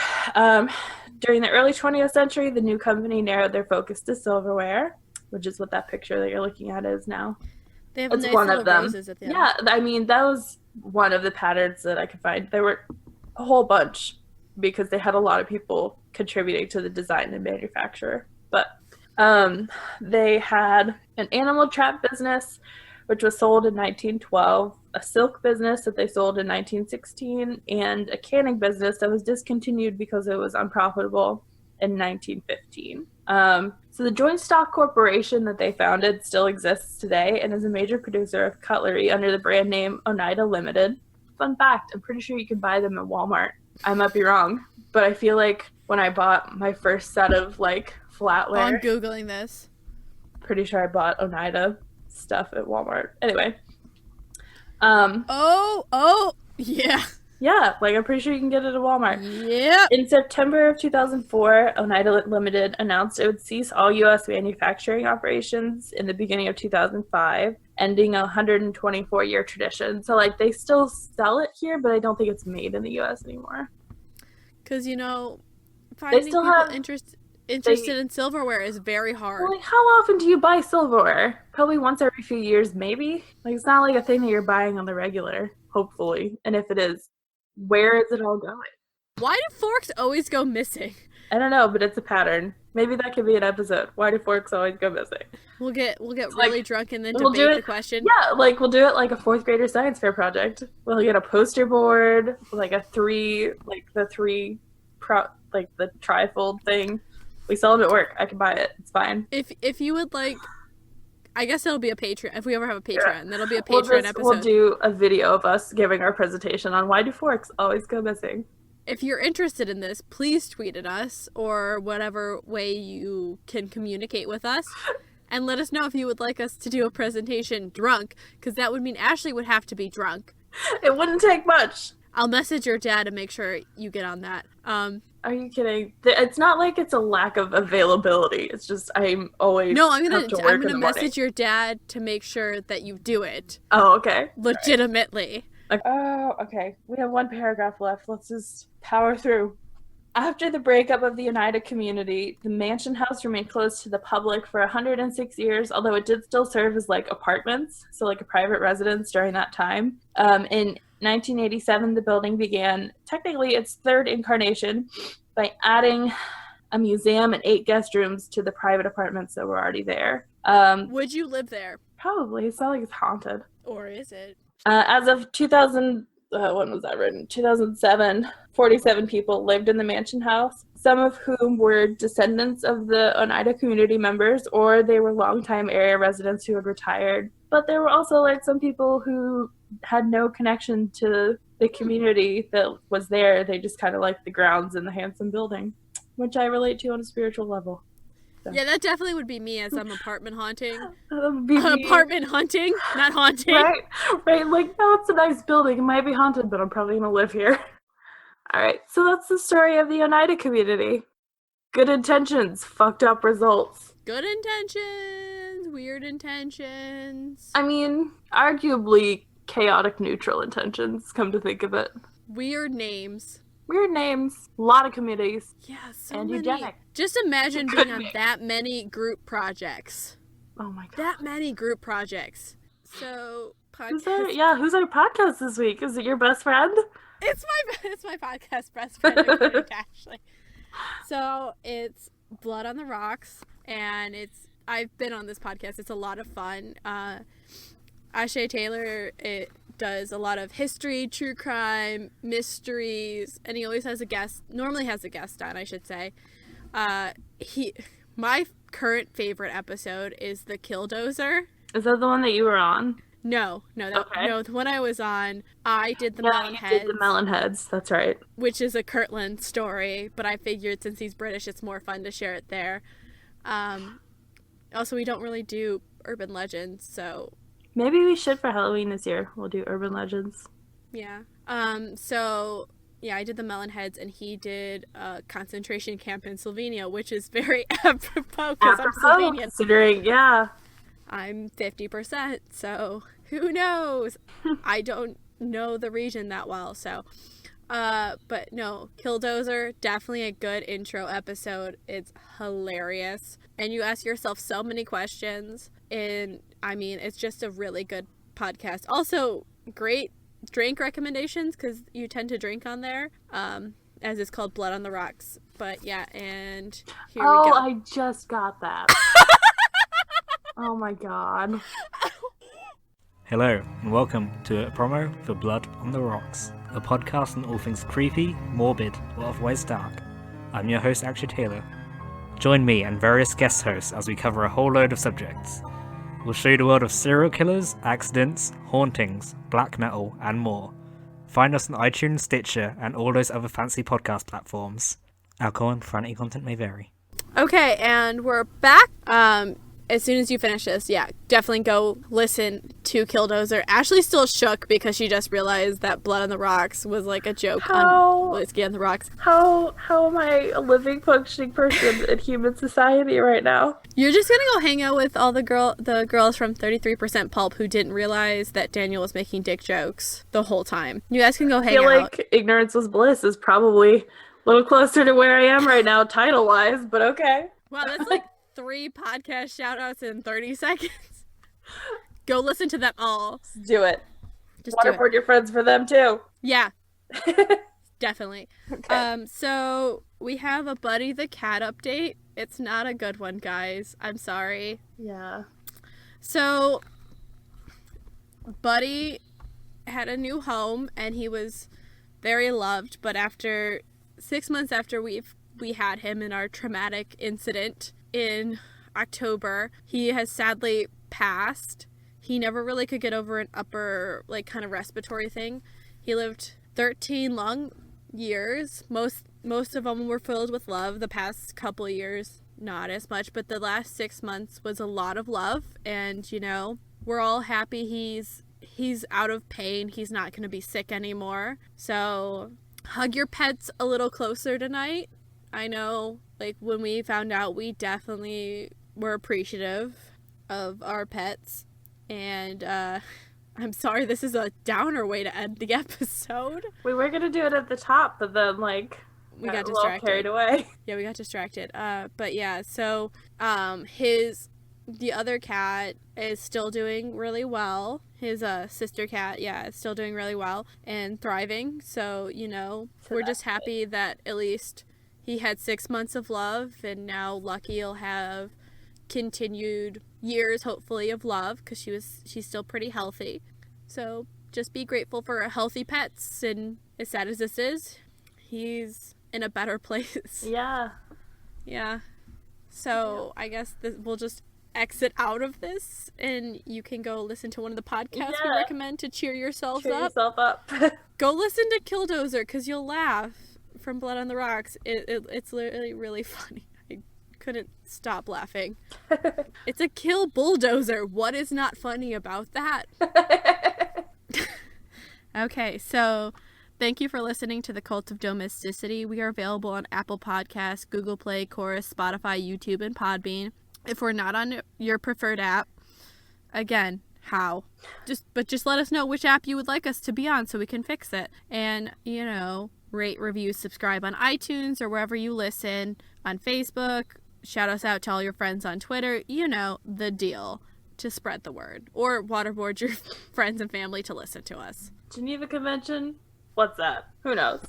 During the early 20th century, the new company narrowed their focus to silverware, which is what that picture that you're looking at is now. They have nice one of them. Roses at the end. Yeah, I mean, that was one of the patterns that I could find. There were a whole bunch because they had a lot of people contributing to the design and manufacture. But they had an animal trap business, which was sold in 1912, a silk business that they sold in 1916, and a canning business that was discontinued because it was unprofitable in 1915. So the joint stock corporation that they founded still exists today and is a major producer of cutlery under the brand name Oneida Limited. Fun fact, I'm pretty sure you can buy them at Walmart. I might be wrong, but I feel like when I bought my first set of, like, flatware... I'm Googling this. Pretty sure I bought Oneida stuff at Walmart. Anyway. Yeah. Yeah, like, I'm pretty sure you can get it at Walmart. Yeah. In September of 2004, Oneida Limited announced it would cease all U.S. manufacturing operations in the beginning of 2005, ending a 124-year tradition. So, like, they still sell it here, but I don't think it's made in the U.S. anymore. Because, you know, finding people interested in silverware is very hard. Well, like, how often do you buy silverware? Probably once every few years, maybe? Like, it's not like a thing that you're buying on the regular, hopefully. And if it is, where is it all going? Why do forks always go missing? I don't know, but it's a pattern. Maybe that could be an episode. Why do forks always go missing? We'll get really drunk and then debate the question. Yeah, like, we'll do it like a 4th grader science fair project. We'll get a poster board, like the trifold thing. We sell them at work. I can buy it. It's fine. If you would like, I guess it'll be a Patreon. If we ever have a Patreon, that'll be a Patreon episode. We'll do a video of us giving our presentation on why do forks always go missing. If you're interested in this, please tweet at us or whatever way you can communicate with us. And let us know if you would like us to do a presentation drunk, because that would mean Ashley would have to be drunk. It wouldn't take much. I'll message your dad to make sure you get on that. Are you kidding? It's not like it's a lack of availability. It's just I'm always I'm gonna message your dad to make sure that you do it. Oh, okay. Legitimately. Right. Oh, okay. We have one paragraph left. Let's just power through. After the breakup of the Oneida community, the mansion house remained closed to the public for 106 years, although it did still serve as, like, apartments, so, like, a private residence during that time. In 1987, the building began, technically, its 3rd incarnation by adding a museum and 8 guest rooms to the private apartments that were already there. Would you live there? Probably. It's not like it's haunted. Or is it? As of 2000... when was that written? 2007, 47 people lived in the mansion house, some of whom were descendants of the Oneida community members, or they were longtime area residents who had retired. But there were also, like, some people who had no connection to the community that was there. They just kind of liked the grounds and the handsome building, which I relate to on a spiritual level. So. Yeah, that definitely would be me as I'm apartment haunting. Apartment hunting, not haunting. Right. Like, no, it's a nice building. It might be haunted, but I'm probably going to live here. All right, so that's the story of the Oneida community. Good intentions, fucked up results. Good intentions, weird intentions. I mean, arguably chaotic neutral intentions, come to think of it. Weird names. A lot of committees. Yeah, so and many. Eugenic. Just imagine being on that many group projects. Oh my god. That many group projects. So, who's our podcast this week? Is it your best friend? It's my podcast best friend, Ashley. So, it's Blood on the Rocks, and I've been on this podcast. It's a lot of fun. Ashay Taylor, it does a lot of history, true crime, mysteries, and he always has a guest, normally has a guest on, I should say. My current favorite episode is the Killdozer. Is that the one that you were on? No, the one I was on, I did the Melonheads. Did the Melonheads, that's right. Which is a Kirtland story, but I figured since he's British, it's more fun to share it there. Also, we don't really do urban legends, so... Maybe we should for Halloween this year. We'll do urban legends. Yeah. I did the Melonheads, and he did a concentration camp in Slovenia, which is very apropos because I'm Slovenian. Considering, yeah. I'm 50%, so who knows? I don't know the region that well, so. But no, Killdozer, definitely a good intro episode. It's hilarious. And you ask yourself so many questions. And, I mean, it's just a really good podcast. Also, great drink recommendations, because you tend to drink on there, as it's called Blood on the Rocks. But, yeah, and here we go. Oh, I just got that. Oh, my God. Hello, and welcome to a promo for Blood on the Rocks, a podcast on all things creepy, morbid, or otherwise dark. I'm your host, Ashay Taylor. Join me and various guest hosts as we cover a whole load of subjects. We'll show you the world of serial killers, accidents, hauntings, black metal, and more. Find us on iTunes, Stitcher, and all those other fancy podcast platforms. Alcohol and profanity content may vary. Okay, and we're back. As soon as you finish this, yeah, definitely go listen to Killdozer. Ashley's still shook because she just realized that Blood on the Rocks was like a joke on Whiskey on the Rocks. How am I a living, functioning person in human society right now? You're just gonna go hang out with all the girls from 33% Pulp who didn't realize that Daniel was making dick jokes the whole time. You guys can go hang out. I feel like ignorance was bliss is probably a little closer to where I am right now, title-wise, but okay. Wow, that's like 3 podcast shout-outs in 30 seconds. Go listen to them all. Just do it. Just waterboard your friends for them, too. Yeah. Definitely. Okay. So we have a Buddy the Cat update. It's not a good one, guys. I'm sorry. Yeah. So Buddy had a new home, and he was very loved, but after 6 months after we had him in our traumatic incident in October, he has sadly passed. He never really could get over an upper, like, kind of respiratory thing. He lived 13 long years. Most of them were filled with love. The past couple of years, not as much, but the last 6 months was a lot of love. And, you know, we're all happy he's out of pain. He's not going to be sick anymore. So hug your pets a little closer tonight. I know, like, when we found out, we definitely were appreciative of our pets. And, I'm sorry, this is a downer way to end the episode. We were going to do it at the top, but then, like, we got distracted. Carried away. Yeah, we got distracted. But yeah, so, the other cat is still doing really well. His, sister cat, is still doing really well and thriving. So, you know, we're just happy that at least he had 6 months of love, and now Lucky will have continued years, hopefully, of love, because she's still pretty healthy. So just be grateful for healthy pets, and as sad as this is, he's in a better place. Yeah. Yeah. So I guess we'll just exit out of this, and you can go listen to one of the podcasts we recommend to cheer yourself up. Go listen to Killdozer, because you'll laugh. From Blood on the Rocks. It's literally really funny. I couldn't stop laughing. It's a kill bulldozer. What is not funny about that? Okay, so thank you for listening to the Cult of Domesticity. We are available on Apple Podcasts, Google Play, Chorus, Spotify, YouTube, and Podbean. If we're not on your preferred app, again, how? Just let us know which app you would like us to be on so we can fix it. And, you know, rate, review, subscribe on iTunes or wherever you listen, on Facebook. Shout us out to all your friends on Twitter. You know, the deal, to spread the word. Or waterboard your friends and family to listen to us. Geneva Convention? What's that? Who knows?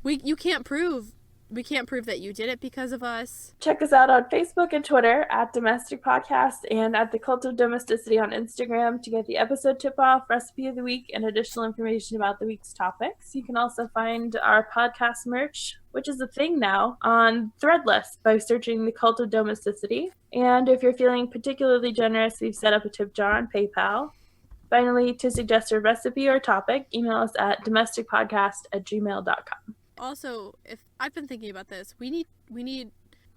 You can't prove we can't prove that you did it because of us. Check us out on Facebook and Twitter at Domestic Podcast and at the Cult of Domesticity on Instagram to get the episode tip-off, recipe of the week, and additional information about the week's topics. You can also find our podcast merch, which is a thing now, on Threadless by searching the Cult of Domesticity. And if you're feeling particularly generous, we've set up a tip jar on PayPal. Finally, to suggest a recipe or topic, email us at domesticpodcast@gmail.com. Also, if I've been thinking about this, we need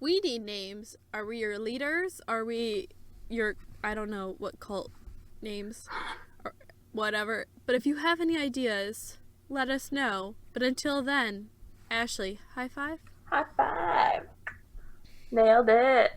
names. Are we your leaders? Are we your, I don't know what cult names or whatever. But if you have any ideas, let us know. But until then, Ashley, high five? High five. Nailed it.